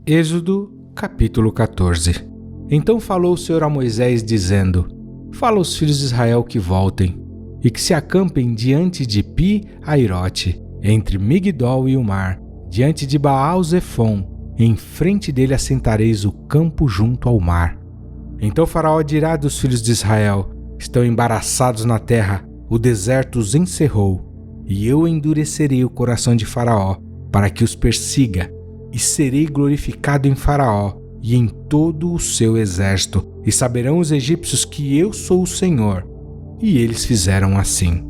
Êxodo, capítulo 14. Então falou o Senhor a Moisés, dizendo: Fala aos filhos de Israel que voltem, e que se acampem diante de Pi-Hairote, entre Migdol e o mar, diante de Baal-Zefon, em frente dele assentareis o campo junto ao mar. Então Faraó dirá dos filhos de Israel: Estão embaraçados na terra, o deserto os encerrou, e eu endurecerei o coração de Faraó, para que os persiga, e serei glorificado em Faraó e em todo o seu exército, e saberão os egípcios que eu sou o Senhor. E eles fizeram assim.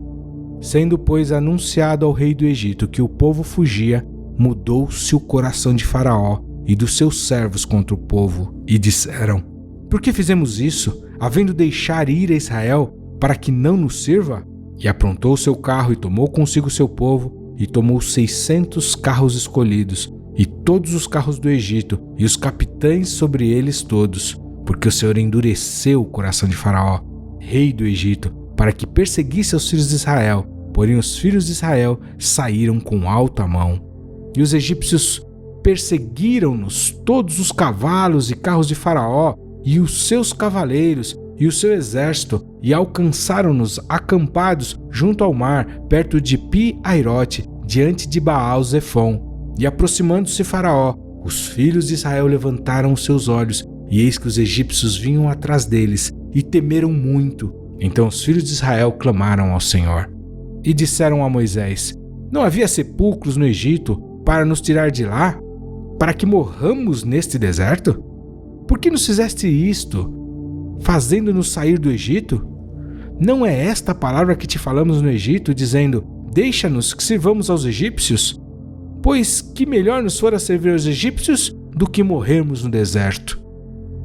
Sendo, pois, anunciado ao rei do Egito que o povo fugia, mudou-se o coração de Faraó e dos seus servos contra o povo, e disseram: Por que fizemos isso, havendo deixar ir a Israel, para que não nos sirva? E aprontou o seu carro e tomou consigo seu povo, e tomou 600 carros escolhidos, e todos os carros do Egito, e os capitães sobre eles todos, porque o Senhor endureceu o coração de Faraó, rei do Egito, para que perseguisse os filhos de Israel. Porém os filhos de Israel saíram com alta mão. E os egípcios perseguiram-nos, todos os cavalos e carros de Faraó, e os seus cavaleiros, e o seu exército, e alcançaram-nos acampados junto ao mar, perto de Pi-Hairote, diante de Baal-Zefon. E aproximando-se Faraó, os filhos de Israel levantaram os seus olhos, e eis que os egípcios vinham atrás deles, e temeram muito. Então os filhos de Israel clamaram ao Senhor. E disseram a Moisés: Não havia sepulcros no Egito para nos tirar de lá, para que morramos neste deserto? Por que nos fizeste isto, fazendo-nos sair do Egito? Não é esta a palavra que te falamos no Egito, dizendo: Deixa-nos que sirvamos aos egípcios? Pois que melhor nos fora servir aos egípcios do que morrermos no deserto.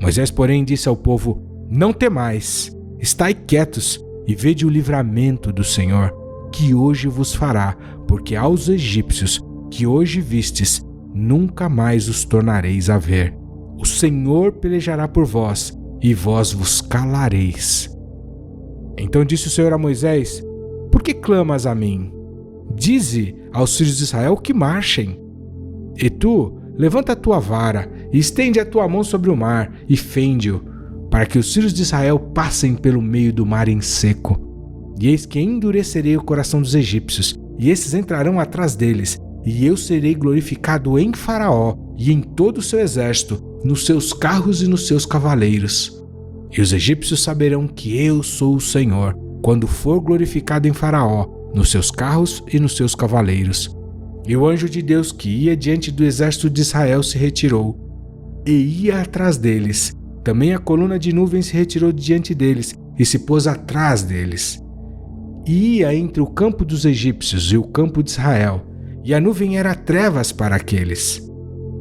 Moisés, porém, disse ao povo: Não temais, estai quietos e vede o livramento do Senhor, que hoje vos fará, porque aos egípcios que hoje vistes, nunca mais os tornareis a ver. O Senhor pelejará por vós, e vós vos calareis. Então disse o Senhor a Moisés: Por que clamas a mim? Dize aos filhos de Israel que marchem. E tu, levanta a tua vara, e estende a tua mão sobre o mar, e fende-o, para que os filhos de Israel passem pelo meio do mar em seco. E eis que endurecerei o coração dos egípcios, e esses entrarão atrás deles, e eu serei glorificado em Faraó e em todo o seu exército, nos seus carros e nos seus cavaleiros. E os egípcios saberão que eu sou o Senhor, quando for glorificado em Faraó, nos seus carros e nos seus cavaleiros. E o anjo de Deus que ia diante do exército de Israel se retirou, e ia atrás deles. Também a coluna de nuvem se retirou diante deles, e se pôs atrás deles. E ia entre o campo dos egípcios e o campo de Israel, e a nuvem era trevas para aqueles.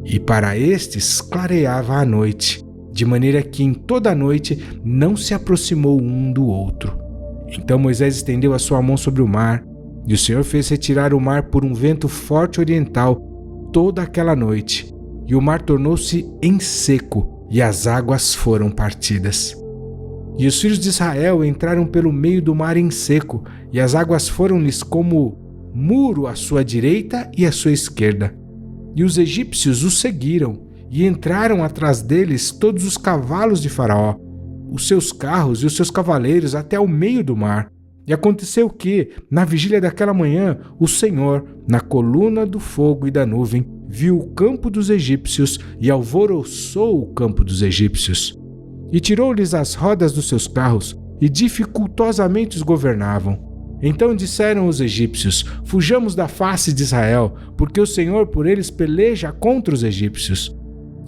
E para estes clareava a noite, de maneira que em toda a noite não se aproximou um do outro. Então Moisés estendeu a sua mão sobre o mar, e o Senhor fez retirar o mar por um vento forte oriental toda aquela noite, e o mar tornou-se em seco, e as águas foram partidas. E os filhos de Israel entraram pelo meio do mar em seco, e as águas foram-lhes como muro à sua direita e à sua esquerda. E os egípcios os seguiram, e entraram atrás deles todos os cavalos de Faraó, os seus carros e os seus cavaleiros até o meio do mar. E aconteceu que, na vigília daquela manhã, o Senhor, na coluna do fogo e da nuvem, viu o campo dos egípcios e alvoroçou o campo dos egípcios. E tirou-lhes as rodas dos seus carros, e dificultosamente os governavam. Então disseram os egípcios: Fujamos da face de Israel, porque o Senhor por eles peleja contra os egípcios.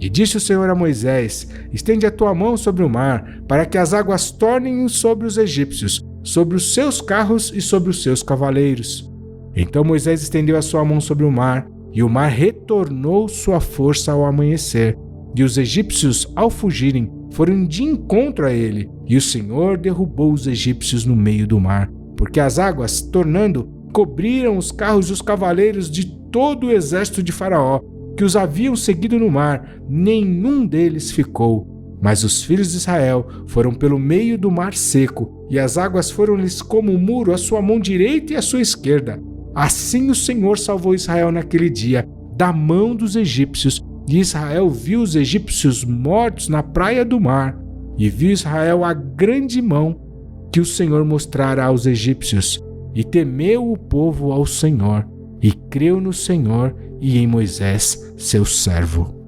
E disse o Senhor a Moisés: Estende a tua mão sobre o mar, para que as águas tornem sobre os egípcios, sobre os seus carros e sobre os seus cavaleiros. Então Moisés estendeu a sua mão sobre o mar, e o mar retornou sua força ao amanhecer. E os egípcios, ao fugirem, foram de encontro a ele, e o Senhor derrubou os egípcios no meio do mar, porque as águas, tornando, cobriram os carros e os cavaleiros de todo o exército de Faraó, que os haviam seguido no mar, nenhum deles ficou. Mas os filhos de Israel foram pelo meio do mar seco, e as águas foram-lhes como um muro à sua mão direita e à sua esquerda. Assim o Senhor salvou Israel naquele dia da mão dos egípcios, E Israel viu os egípcios mortos na praia do mar, e viu Israel a grande mão que o Senhor mostrara aos egípcios, e temeu o povo ao Senhor, e creu no Senhor e em Moisés, seu servo.